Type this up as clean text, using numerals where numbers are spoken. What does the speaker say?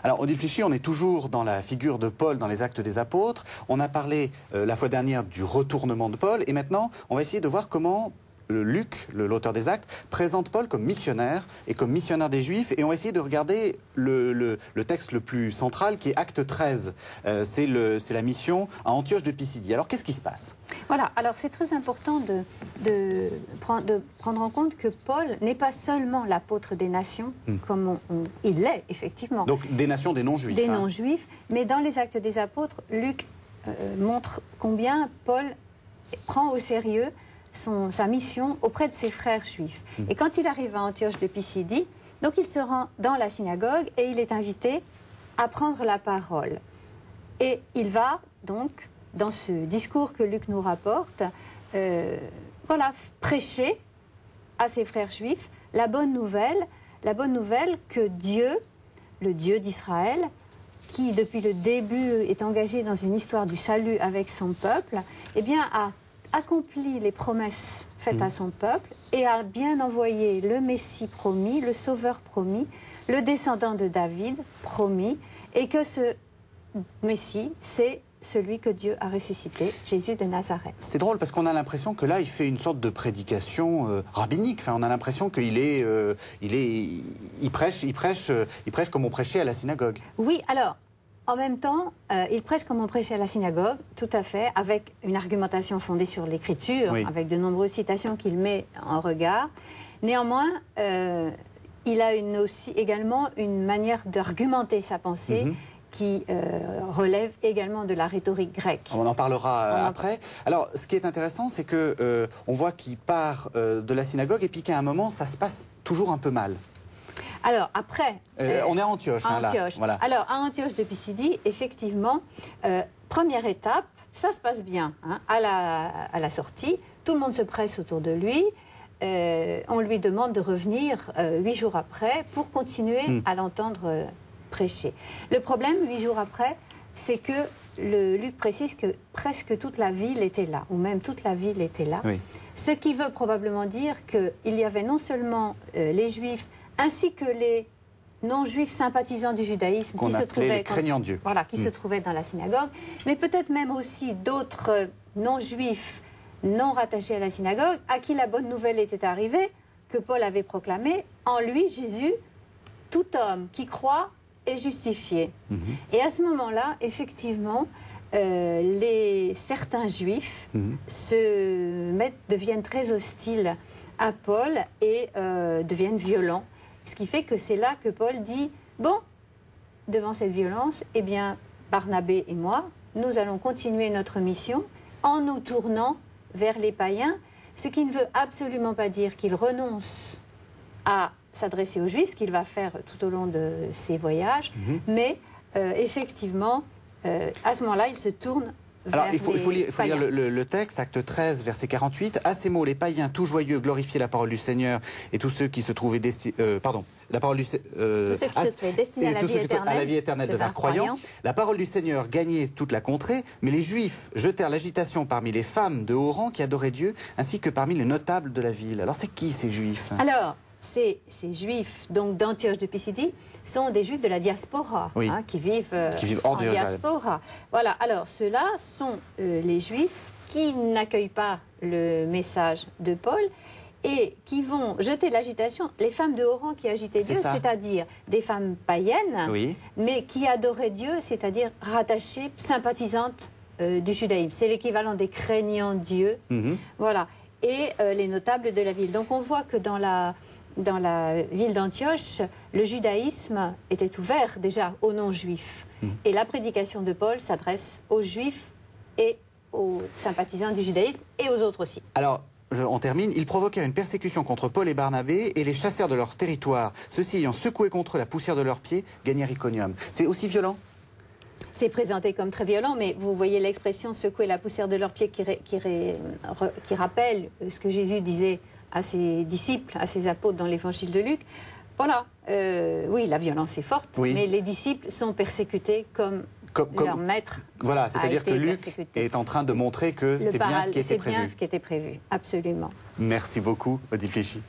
Alors, Odile Fléchy, on est toujours dans la figure de Paul dans les Actes des Apôtres. On a parlé la fois dernière du retournement de Paul, et maintenant, on va essayer de voir comment Luc, l'auteur des Actes, présente Paul comme missionnaire et comme missionnaire des Juifs. Et on va essayer de regarder le texte le plus central, qui est Acte 13. C'est la mission à Antioche de Pisidie. Alors, qu'est-ce qui se passe? Voilà, alors c'est très important de prendre en compte que Paul n'est pas seulement l'apôtre des nations, comme il l'est, effectivement. Donc, des nations, des non-juifs. Des non-juifs, mais dans les Actes des Apôtres, Luc montre combien Paul prend au sérieux sa mission auprès de ses frères juifs. Et quand il arrive à Antioche de Pisidie, donc il se rend dans la synagogue et il est invité à prendre la parole. Et il va donc, dans ce discours que Luc nous rapporte, prêcher à ses frères juifs la bonne nouvelle que Dieu, le Dieu d'Israël, qui depuis le début est engagé dans une histoire du salut avec son peuple, eh bien a accompli les promesses faites à son peuple et a bien envoyé le Messie promis, le Sauveur promis, le descendant de David promis, et que ce Messie, c'est celui que Dieu a ressuscité, Jésus de Nazareth. C'est drôle parce qu'on a l'impression que là, il fait une sorte de prédication rabbinique. Enfin, on a l'impression qu'il il prêche comme on prêchait à la synagogue. Oui, alors, en même temps, il prêche comme on prêchait à la synagogue, tout à fait, avec une argumentation fondée sur l'écriture, oui, avec de nombreuses citations qu'il met en regard. Néanmoins, il a également une manière d'argumenter sa pensée qui relève également de la rhétorique grecque. On en parlera après. Alors, ce qui est intéressant, c'est que on voit qu'il part de la synagogue et puis qu'à un moment, ça se passe toujours un peu mal. Alors, après... on est à Antioche. Là. Voilà. Alors, à Antioche de Pisidie, effectivement, première étape, ça se passe bien. Hein, à la sortie, tout le monde se presse autour de lui. On lui demande de revenir 8 jours après pour continuer à l'entendre prêcher. Le problème, 8 jours après, c'est que Luc précise que presque toute la ville était là, ou même toute la ville était là. Oui. Ce qui veut probablement dire qu'il y avait non seulement les Juifs, ainsi que les non-juifs sympathisants du judaïsme qui se trouvaient Dieu. Voilà, qui se trouvaient dans la synagogue, mais peut-être même aussi d'autres non-juifs non rattachés à la synagogue, à qui la bonne nouvelle était arrivée, que Paul avait proclamée: en lui, Jésus, tout homme qui croit est justifié. Et à ce moment-là, effectivement, certains juifs deviennent très hostiles à Paul et deviennent violents. Ce qui fait que c'est là que Paul dit, bon, devant cette violence, eh bien, Barnabé et moi, nous allons continuer notre mission en nous tournant vers les païens, ce qui ne veut absolument pas dire qu'il renonce à s'adresser aux Juifs, ce qu'il va faire tout au long de ses voyages, mais effectivement, à ce moment-là, il se tourne. Alors, il faut lire le texte, acte 13, verset 48. À ces mots, les païens, tout joyeux, glorifiaient la parole du Seigneur, et tous ceux qui se trouvaient destinés... la parole du destinés à la vie éternelle devinrent croyants. La parole du Seigneur gagnait toute la contrée, mais les Juifs jetèrent l'agitation parmi les femmes de haut rang qui adoraient Dieu, ainsi que parmi les notables de la ville. Alors, c'est qui ces Juifs? Alors, ces Juifs d'Antioche de Pisidie sont des Juifs de la diaspora, qui vivent hors de diaspora. Voilà. Alors, ceux-là sont les Juifs qui n'accueillent pas le message de Paul et qui vont jeter l'agitation. Les femmes de haut rang qui agitaient Dieu, c'est-à-dire des femmes païennes, mais qui adoraient Dieu, c'est-à-dire rattachées, sympathisantes du judaïsme. C'est l'équivalent des craignants Dieu. Voilà. Et les notables de la ville. Donc, on voit que dans la ville d'Antioche, le judaïsme était ouvert déjà aux non-juifs. Et la prédication de Paul s'adresse aux juifs et aux sympathisants du judaïsme et aux autres aussi. Alors, on termine. Ils provoquèrent une persécution contre Paul et Barnabé et les chassèrent de leur territoire. Ceux-ci ayant secoué contre la poussière de leurs pieds, gagnèrent Iconium. C'est aussi violent? C'est présenté comme très violent, mais vous voyez l'expression secouer la poussière de leurs pieds qui rappelle ce que Jésus disait à ses disciples, à ses apôtres dans l'évangile de Luc. Voilà, oui, la violence est forte, mais les disciples sont persécutés comme leur maître. Voilà, c'est-à-dire que Luc est en train de montrer que c'est bien ce qui était prévu. C'est bien ce qui était prévu, absolument. Merci beaucoup, Odile Fléchy.